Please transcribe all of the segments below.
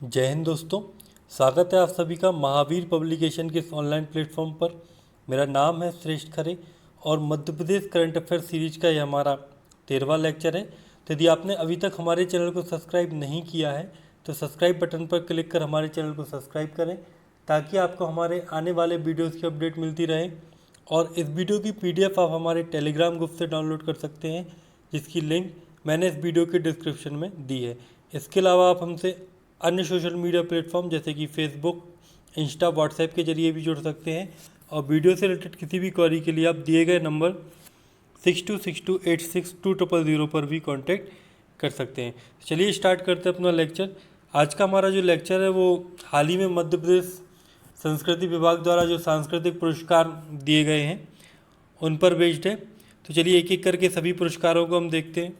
जय हिंद दोस्तों। स्वागत है आप सभी का महावीर पब्लिकेशन के इस ऑनलाइन प्लेटफॉर्म पर। मेरा नाम है श्रेष्ठ खरे और Madhya Pradesh current affair series का यह हमारा 13वां लेक्चर है। तो यदि आपने अभी तक हमारे चैनल को सब्सक्राइब नहीं किया है तो सब्सक्राइब बटन पर क्लिक कर हमारे चैनल को सब्सक्राइब करें ताकि आपको हमारे आने वाले वीडियोज़ की अपडेट मिलती रहे। और इस वीडियो की PDF आप हमारे टेलीग्राम ग्रुप से डाउनलोड कर सकते हैं, जिसकी लिंक मैंने इस वीडियो के डिस्क्रिप्शन में दी है। इसके अलावा आप हमसे अन्य सोशल मीडिया प्लेटफॉर्म जैसे कि फेसबुक, इंस्टा, व्हाट्सएप के जरिए भी जुड़ सकते हैं। और वीडियो से रिलेटेड किसी भी क्वेरी के लिए आप दिए गए नंबर 6262862000 पर भी कांटेक्ट कर सकते हैं। चलिए स्टार्ट करते हैं अपना लेक्चर। आज का हमारा जो लेक्चर है वो हाल ही में मध्य प्रदेश संस्कृति विभाग द्वारा जो सांस्कृतिक पुरस्कार दिए गए हैं उन पर बेस्ड है। तो चलिए एक एक करके सभी पुरस्कारों को हम देखते हैं।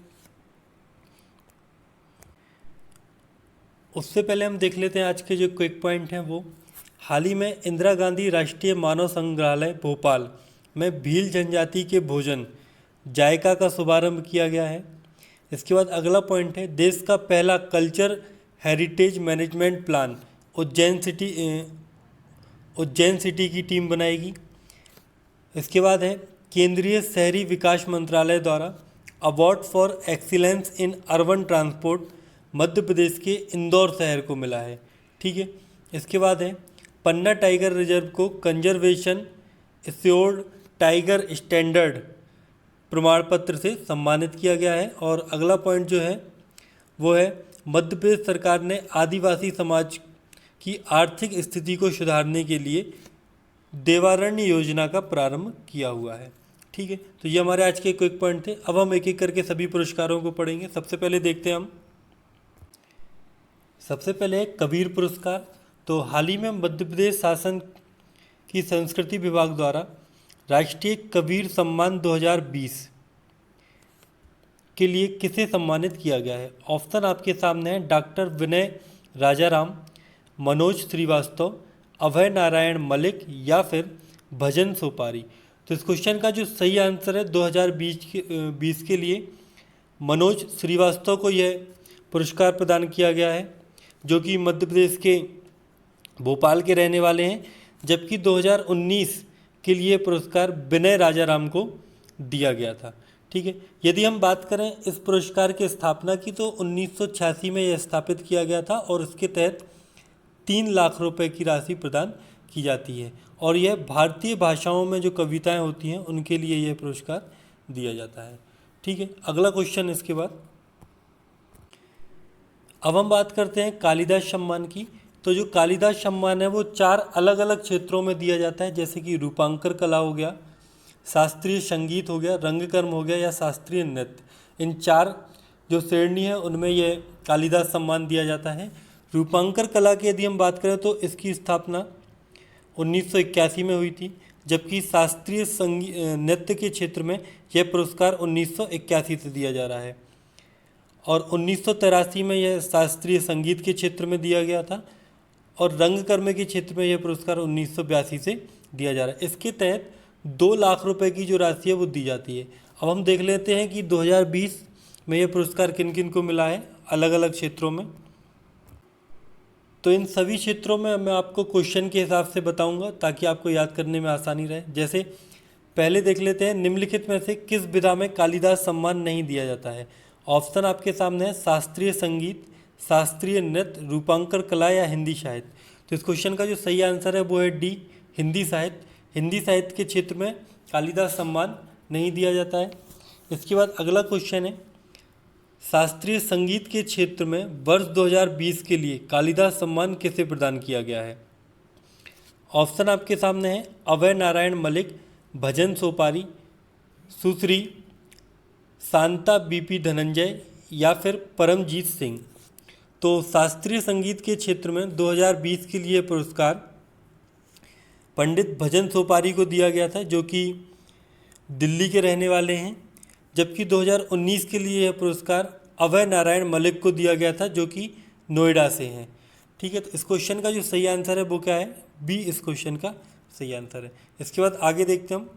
उससे पहले हम देख लेते हैं आज के जो क्विक पॉइंट हैं वो। हाल ही में इंदिरा गांधी राष्ट्रीय मानव संग्रहालय भोपाल में भील जनजाति के भोजन जायका का शुभारंभ किया गया है। इसके बाद अगला पॉइंट है, देश का पहला culture heritage management plan Ujjain city की टीम बनाएगी। इसके बाद है, केंद्रीय शहरी विकास मंत्रालय द्वारा award for excellence in urban transport Madhya Pradesh के इंदौर शहर को मिला है। ठीक है। इसके बाद है, पन्ना टाइगर रिजर्व को कंजर्वेशन एश्योर्ड टाइगर स्टैंडर्ड प्रमाण पत्र से सम्मानित किया गया है। और अगला पॉइंट जो है वो है, मध्य प्रदेश सरकार ने आदिवासी समाज की आर्थिक स्थिति को सुधारने के लिए देवारण्य योजना का प्रारंभ किया हुआ है। ठीक है। तो ये हमारे आज के क्विक पॉइंट थे। अब हम एक एक करके सभी पुरस्कारों को पढ़ेंगे। सबसे पहले देखते हैं हम। सबसे पहले है कबीर पुरस्कार। तो हाल ही में मध्य प्रदेश शासन की संस्कृति विभाग द्वारा राष्ट्रीय कबीर सम्मान 2020 के लिए किसे सम्मानित किया गया है। ऑप्शन आपके सामने है, डॉक्टर विनय राजाराम, मनोज श्रीवास्तव, अभय नारायण मलिक या फिर भजन सोपारी। तो इस क्वेश्चन का जो सही आंसर है 2020 के लिए मनोज श्रीवास्तव को यह पुरस्कार प्रदान किया गया है, जो कि मध्य प्रदेश के भोपाल के रहने वाले हैं। जबकि 2019 के लिए पुरस्कार विनय राजाराम को दिया गया था। ठीक है। यदि हम बात करें इस पुरस्कार की स्थापना की तो 1986 में यह स्थापित किया गया था और इसके तहत 3 लाख रुपए की राशि प्रदान की जाती है। और यह भारतीय भाषाओं में जो कविताएं होती हैं उनके लिए यह पुरस्कार दिया जाता है। ठीक है। अगला क्वेश्चन इसके बाद, अब हम बात करते हैं कालिदास सम्मान की। तो जो कालिदास सम्मान है वो 4 अलग अलग क्षेत्रों में दिया जाता है, जैसे कि रूपांकर कला हो गया, शास्त्रीय संगीत हो गया, रंगकर्म हो गया या शास्त्रीय नृत्य। इन 4 जो श्रेणी है उनमें यह कालिदास सम्मान दिया जाता है। रूपांकर कला की यदि हम बात करें तो इसकी स्थापना 1981 में हुई थी, जबकि शास्त्रीय नृत्य के क्षेत्र में यह पुरस्कार 1981 से दिया जा रहा है। और 1983 में यह शास्त्रीय संगीत के क्षेत्र में दिया गया था और रंगकर्म के क्षेत्र में यह पुरस्कार 1982 से दिया जा रहा है। इसके तहत 2 लाख रुपए की जो राशि है वो दी जाती है। अब हम देख लेते हैं कि 2020 में यह पुरस्कार किन किन को मिला है अलग अलग क्षेत्रों में। तो इन सभी क्षेत्रों में मैं आपको क्वेश्चन के हिसाब से बताऊंगा ताकि आपको याद करने में आसानी रहे। जैसे पहले देख लेते हैं, निम्नलिखित में से किस विधा में कालिदास सम्मान नहीं दिया जाता है। ऑप्शन आपके सामने है, शास्त्रीय संगीत, शास्त्रीय नृत्य, रूपांकर कला या हिंदी साहित्य। तो इस क्वेश्चन का जो सही आंसर है वो है डी, हिंदी साहित्य। हिंदी साहित्य के क्षेत्र में कालिदास सम्मान नहीं दिया जाता है। इसके बाद अगला क्वेश्चन है, शास्त्रीय संगीत के क्षेत्र में वर्ष 2020 के लिए कालिदास सम्मान किसे प्रदान किया गया है। ऑप्शन आपके सामने है, अभय नारायण मलिक, भजन सोपारी, सुश्री शांता बीपी धनंजय या फिर परमजीत सिंह। तो शास्त्रीय संगीत के क्षेत्र में 2020 के लिए पुरस्कार पंडित भजन सोपारी को दिया गया था, जो कि दिल्ली के रहने वाले हैं। जबकि 2019 के लिए यह पुरस्कार अभय नारायण मलिक को दिया गया था, जो कि नोएडा से हैं। ठीक है। तो इस क्वेश्चन का जो सही आंसर है वो क्या है, बी इस क्वेश्चन का सही आंसर है। इसके बाद आगे देखते हैं हम,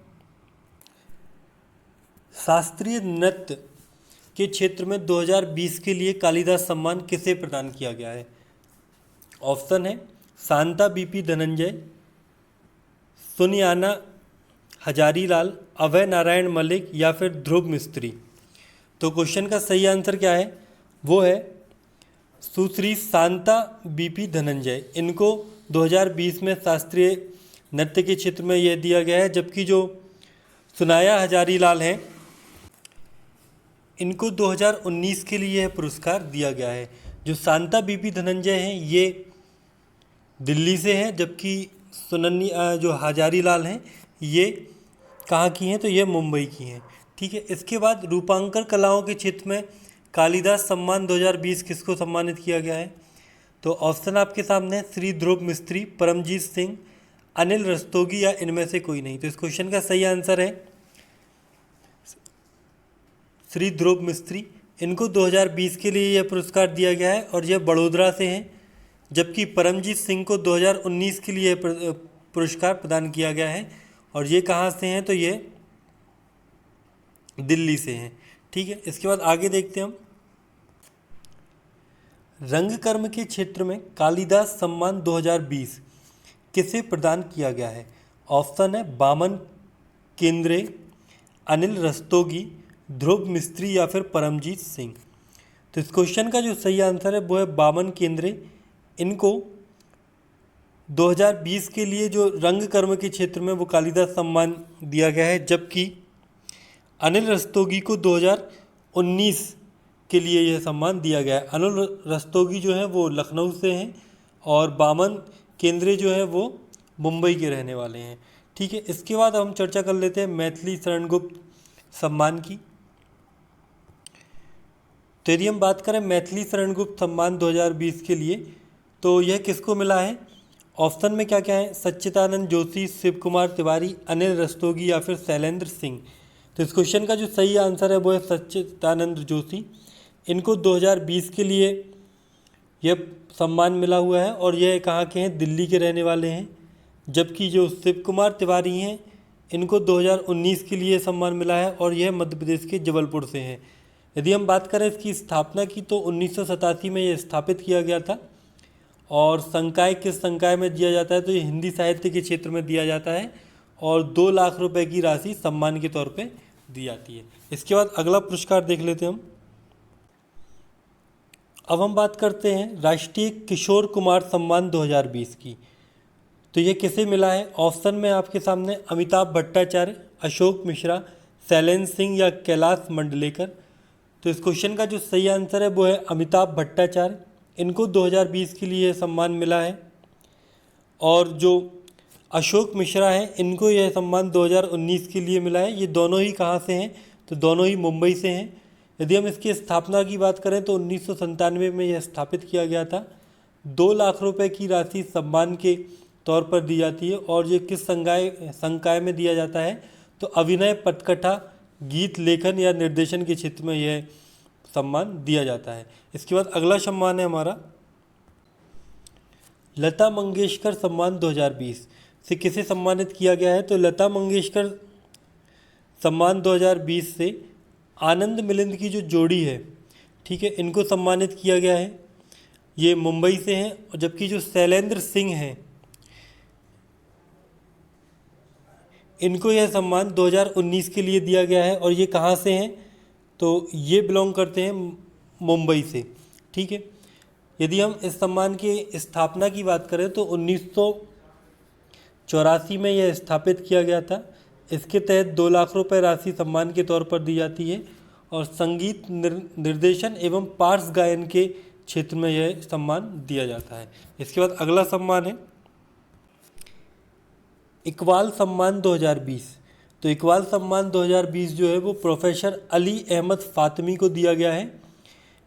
शास्त्रीय नृत्य के क्षेत्र में 2020 के लिए कालिदास सम्मान किसे प्रदान किया गया है। ऑप्शन है शांता बीपी धनंजय, सुनियाना हजारीलाल, अभय नारायण मलिक या फिर ध्रुव मिस्त्री। तो क्वेश्चन का सही आंसर क्या है, वो है सुश्री शांता बीपी धनंजय। इनको 2020 में शास्त्रीय नृत्य के क्षेत्र में यह दिया गया है, जबकि जो सुनाया हजारीलाल हैं इनको 2019 के लिए यह पुरस्कार दिया गया है। जो शांता बीपी धनंजय हैं ये दिल्ली से हैं, जबकि जो हजारीलाल हैं ये कहाँ की हैं, तो ये मुंबई की हैं। ठीक है, इसके बाद रूपांकर कलाओं के क्षेत्र में कालिदास सम्मान 2020 किसको सम्मानित किया गया है। तो ऑप्शन आपके सामने है श्री ध्रुव मिस्त्री, परमजीत सिंह, अनिल रस्तोगी या इनमें से कोई नहीं। तो इस क्वेश्चन का सही आंसर है श्री ध्रुव मिस्त्री। इनको 2020 के लिए यह पुरस्कार दिया गया है और यह बड़ोदरा से हैं, जबकि परमजीत सिंह को 2019 के लिए पुरस्कार प्रदान किया गया है और ये कहाँ से हैं, तो ये दिल्ली से हैं। ठीक है, इसके बाद आगे देखते हैं हम रंगकर्म के क्षेत्र में कालिदास सम्मान 2020 किसे प्रदान किया गया है। ऑप्शन है बामन केंद्रे, अनिल रस्तोगी, ध्रुव मिस्त्री या फिर परमजीत सिंह। तो इस क्वेश्चन का जो सही आंसर है वो है बामन केंद्रे। इनको 2020 के लिए जो रंगकर्म के क्षेत्र में वो कालिदास सम्मान दिया गया है, जबकि अनिल रस्तोगी को 2019 के लिए यह सम्मान दिया गया है। अनिल रस्तोगी जो हैं वो लखनऊ से हैं और बामन केंद्रे जो हैं वो मुंबई के रहने वाले हैं। ठीक है, इसके बाद हम चर्चा कर लेते हैं मैथिली शरणगुप्त सम्मान की। तो यदि हम बात करें मैथिली शरणगुप्त सम्मान 2020 के लिए, तो यह किसको मिला है। ऑप्शन में क्या क्या है, सच्चिदानंद जोशी, शिव कुमार तिवारी, अनिल रस्तोगी या फिर शैलेंद्र सिंह। तो इस क्वेश्चन का जो सही आंसर है वो है सच्चिदानंद जोशी। इनको 2020 के लिए यह सम्मान मिला हुआ है और यह कहाँ के हैं, दिल्ली के रहने वाले हैं। जबकि जो शिव कुमार तिवारी हैं इनको 2019 के लिए सम्मान मिला है और यह मध्य प्रदेश के जबलपुर से हैं। यदि हम बात करें इसकी स्थापना की, तो 1987 में यह स्थापित किया गया था और संकाय किस संकाय में दिया जाता है, तो ये हिंदी साहित्य के क्षेत्र में दिया जाता है और 2 लाख रुपए की राशि सम्मान के तौर पे दी जाती है। इसके बाद अगला पुरस्कार देख लेते हैं हम। अब हम बात करते हैं राष्ट्रीय किशोर कुमार सम्मान 2020 की। तो ये किसे मिला है। ऑप्शन में आपके सामने अमिताभ भट्टाचार्य, अशोक मिश्रा, शैलेंद्र सिंह या कैलाश मंडलेकर। तो इस क्वेश्चन का जो सही आंसर है वो है अमिताभ भट्टाचार्य। इनको 2020 के लिए सम्मान मिला है और जो अशोक मिश्रा हैं इनको यह सम्मान 2019 के लिए मिला है। ये दोनों ही कहाँ से हैं, तो दोनों ही मुंबई से हैं। यदि हम इसकी स्थापना की बात करें तो 1997 में यह स्थापित किया गया था। 2 लाख रुपए की राशि सम्मान के तौर पर दी जाती है और ये किस संकाय में दिया जाता है, तो अभिनय, पटकथा, गीत लेखन या निर्देशन के क्षेत्र में यह सम्मान दिया जाता है। इसके बाद अगला सम्मान है हमारा लता मंगेशकर सम्मान 2020 से किसे सम्मानित किया गया है। तो लता मंगेशकर सम्मान 2020 से आनंद मिलिंद की जो जोड़ी है, ठीक है, इनको सम्मानित किया गया है। ये मुंबई से हैं और जबकि जो शैलेंद्र सिंह हैं इनको यह सम्मान 2019 के लिए दिया गया है और ये कहाँ से हैं, तो ये बिलोंग करते हैं मुंबई से। ठीक है, यदि हम इस सम्मान की स्थापना की बात करें तो 1984 में यह स्थापित किया गया था। इसके तहत 2 लाख रुपए राशि सम्मान के तौर पर दी जाती है और संगीत निर्देशन एवं पार्श्व गायन के क्षेत्र में यह सम्मान दिया जाता है। इसके बाद अगला सम्मान है इकबाल सम्मान 2020। तो इकबाल सम्मान 2020 जो है वो प्रोफेसर अली अहमद फातमी को दिया गया है।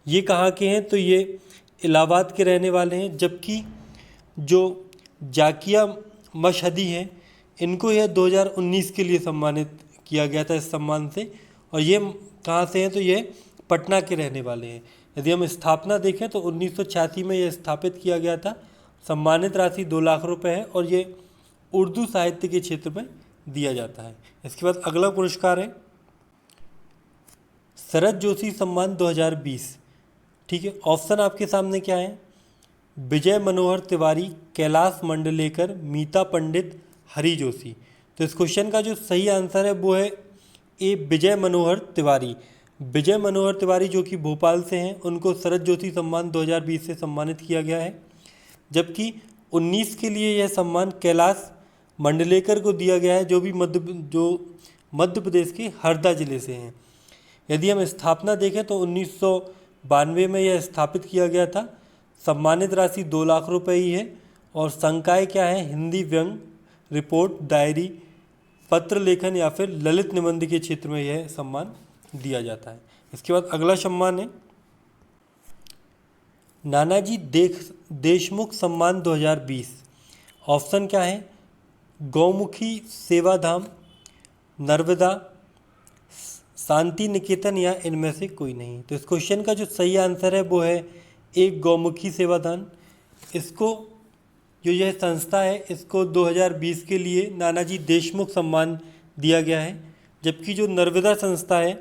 ये कहाँ के हैं, तो ये इलाहाबाद के रहने वाले हैं। जबकि जो जाकिया मशहदी हैं इनको यह 2019 के लिए सम्मानित किया गया था इस सम्मान से और ये कहाँ से हैं, तो ये पटना के रहने वाले हैं। यदि हम स्थापना देखें तो 1986 में यह स्थापित किया गया था। सम्मानित राशि 2 लाख रुपए है और ये उर्दू साहित्य के क्षेत्र में दिया जाता है। इसके बाद अगला पुरस्कार है शरद जोशी सम्मान 2020। ठीक है, ऑप्शन आपके सामने क्या है, विजय मनोहर तिवारी, कैलाश मंडलेकर, मीता पंडित, हरि जोशी। तो इस क्वेश्चन का जो सही आंसर है वो है ए, विजय मनोहर तिवारी। विजय मनोहर तिवारी जो कि भोपाल से हैं, उनको शरद ज्योति सम्मान 2020 से सम्मानित किया गया है। जबकि 19 के लिए यह सम्मान कैलाश मंडलेकर को दिया गया है, जो मध्य प्रदेश के हरदा जिले से हैं। यदि हम स्थापना देखें तो 1992 में यह स्थापित किया गया था। सम्मानित राशि 2 लाख रुपए ही है। और संकाय क्या है? हिंदी, व्यंग, रिपोर्ट, डायरी, पत्र लेखन या फिर ललित निबंध के क्षेत्र में यह सम्मान दिया जाता है। इसके बाद अगला सम्मान है नानाजी देशमुख सम्मान 2020। ऑप्शन क्या है? गौमुखी सेवाधाम, नर्मदा, शांति निकेतन या इनमें से कोई नहीं। तो इस क्वेश्चन का जो सही आंसर है वो है एक, गौमुखी सेवाधाम। इसको जो यह संस्था है, इसको 2020 के लिए नानाजी देशमुख सम्मान दिया गया है। जबकि जो नर्मदा संस्था है,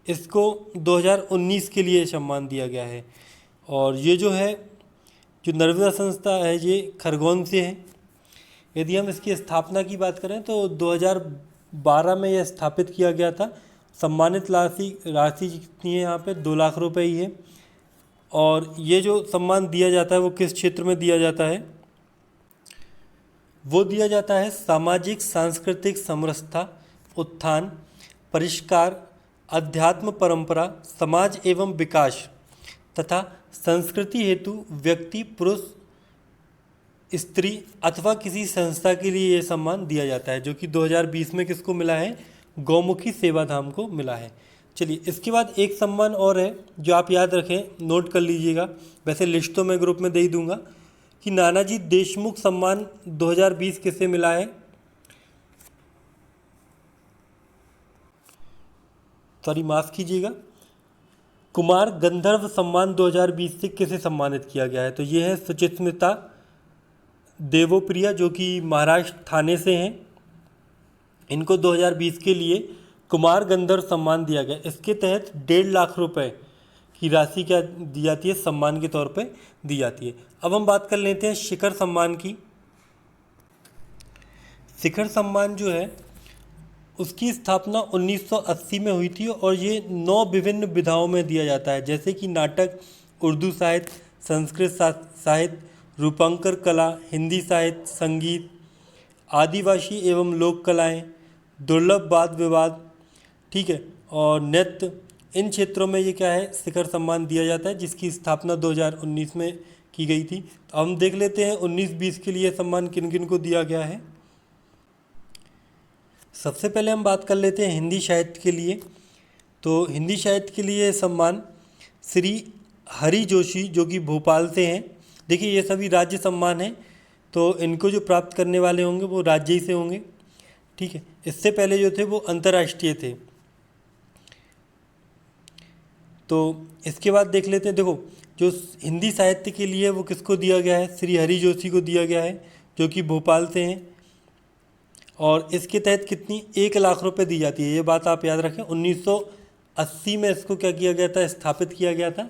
इसको 2019 के लिए सम्मान दिया गया है। और ये जो नर्मदा संस्था है, ये खरगोन से है। यदि हम इसकी स्थापना की बात करें तो 2012 में यह स्थापित किया गया था। सम्मानित राशि कितनी है यहाँ पे? 2 लाख रुपए ही है। और ये जो सम्मान दिया जाता है वो किस क्षेत्र में दिया जाता है? वो दिया जाता है सामाजिक सांस्कृतिक समरसता, उत्थान, परिष्कार, अध्यात्म परंपरा, समाज एवं विकास तथा संस्कृति हेतु व्यक्ति, पुरुष, स्त्री अथवा किसी संस्था के लिए ये सम्मान दिया जाता है, जो कि 2020 में किसको मिला है? गौमुखी सेवाधाम को मिला है। चलिए, इसके बाद एक सम्मान और है जो आप याद रखें, नोट कर लीजिएगा। वैसे लिस्ट तो मैं ग्रुप में दे ही दूंगा कि नानाजी देशमुख सम्मान 2020 किसे मिला है? सॉरी, माफ़ कीजिएगा, कुमार गंधर्व सम्मान 2020 से किसे सम्मानित किया गया है? तो ये है सुचिस्मिता देवोप्रिया, जो कि महाराष्ट्र थाने से हैं। इनको 2020 के लिए कुमार गंधर्व सम्मान दिया गया। इसके तहत 1.5 लाख रुपए की राशि क्या दी जाती है? सम्मान के तौर पे दी जाती है। अब हम बात कर लेते हैं शिखर सम्मान की। शिखर सम्मान जो है उसकी स्थापना 1980 में हुई थी और ये 9 विभिन्न विधाओं में दिया जाता है, जैसे कि नाटक, उर्दू साहित्य, संस्कृत साहित्य, रूपांकर कला, हिंदी साहित्य, संगीत, आदिवासी एवं लोक कलाएँ, दुर्लभ वाद विवाद, ठीक है, और नृत्य। इन क्षेत्रों में ये क्या है? शिखर सम्मान दिया जाता है, जिसकी स्थापना 2019 में की गई थी। तो हम देख लेते हैं 19-20 के लिए सम्मान किन किन को दिया गया है। सबसे पहले हम बात कर लेते हैं हिंदी साहित्य के लिए। तो हिंदी साहित्य के लिए सम्मान श्री हरि जोशी, जो कि भोपाल से हैं। देखिए, ये सभी राज्य सम्मान हैं, तो इनको जो प्राप्त करने वाले होंगे वो राज्य ही से होंगे, ठीक है। इससे पहले जो थे वो अंतर्राष्ट्रीय थे। तो इसके बाद देख लेते हैं, देखो, जो हिंदी साहित्य के लिए वो किसको दिया गया है? श्री हरि जोशी को दिया गया है, जो कि भोपाल से हैं। और इसके तहत कितनी? 1 लाख रुपए दी जाती है। ये बात आप याद रखें। 1980 में इसको क्या किया गया था? स्थापित किया गया था,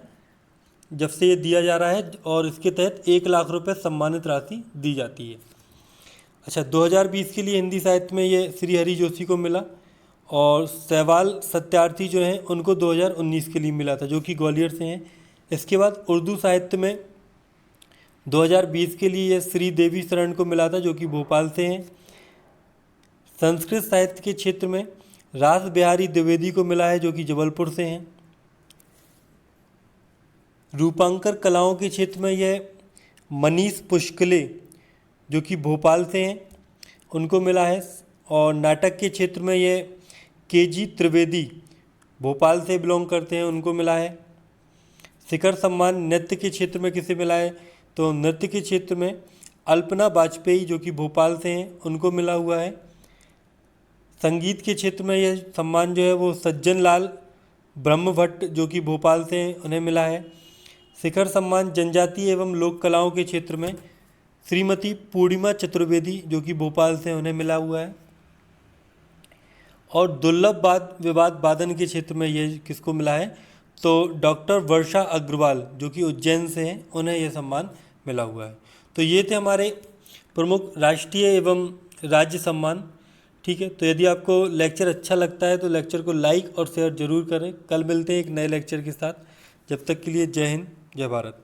जब से ये दिया जा रहा है। और इसके तहत 1 लाख रुपए सम्मानित राशि दी जाती है। अच्छा, 2020 के लिए हिंदी साहित्य में ये श्री हरि जोशी को मिला। और सहवाल सत्यार्थी जो हैं उनको 2019 के लिए मिला था, जो कि ग्वालियर से हैं। इसके बाद उर्दू साहित्य में 2020 के लिए ये श्री देवी शरण को मिला था, जो कि भोपाल से हैं। संस्कृत साहित्य के क्षेत्र में रास बिहारी द्विवेदी को मिला है, जो कि जबलपुर से हैं। रूपांकर कलाओं के क्षेत्र में यह मनीष पुष्कले, जो कि भोपाल से हैं, उनको मिला है। और नाटक के क्षेत्र में यह केजी त्रिवेदी, भोपाल से बिलोंग करते हैं, उनको मिला है। शिखर सम्मान नृत्य के क्षेत्र में किसे मिला है? तो नृत्य के क्षेत्र में अल्पना वाजपेयी, जो कि भोपाल से हैं, उनको मिला हुआ है। संगीत के क्षेत्र में यह सम्मान जो है वो सज्जन लाल ब्रह्मभट्ट, जो कि भोपाल से हैं, उन्हें मिला है। शिखर सम्मान जनजातीय एवं लोक कलाओं के क्षेत्र में श्रीमती पूर्णिमा चतुर्वेदी, जो कि भोपाल से, उन्हें मिला हुआ है। और दुर्लभ वाद विवाद वादन के क्षेत्र में ये किसको मिला है? तो डॉक्टर वर्षा अग्रवाल, जो कि उज्जैन से हैं, उन्हें यह सम्मान मिला हुआ है। तो ये थे हमारे प्रमुख राष्ट्रीय एवं राज्य सम्मान। ठीक है, तो यदि आपको लेक्चर अच्छा लगता है तो लेक्चर को लाइक और शेयर जरूर करें। कल मिलते हैं एक नए लेक्चर के साथ। जब तक के लिए जय हिंद, जय भारत।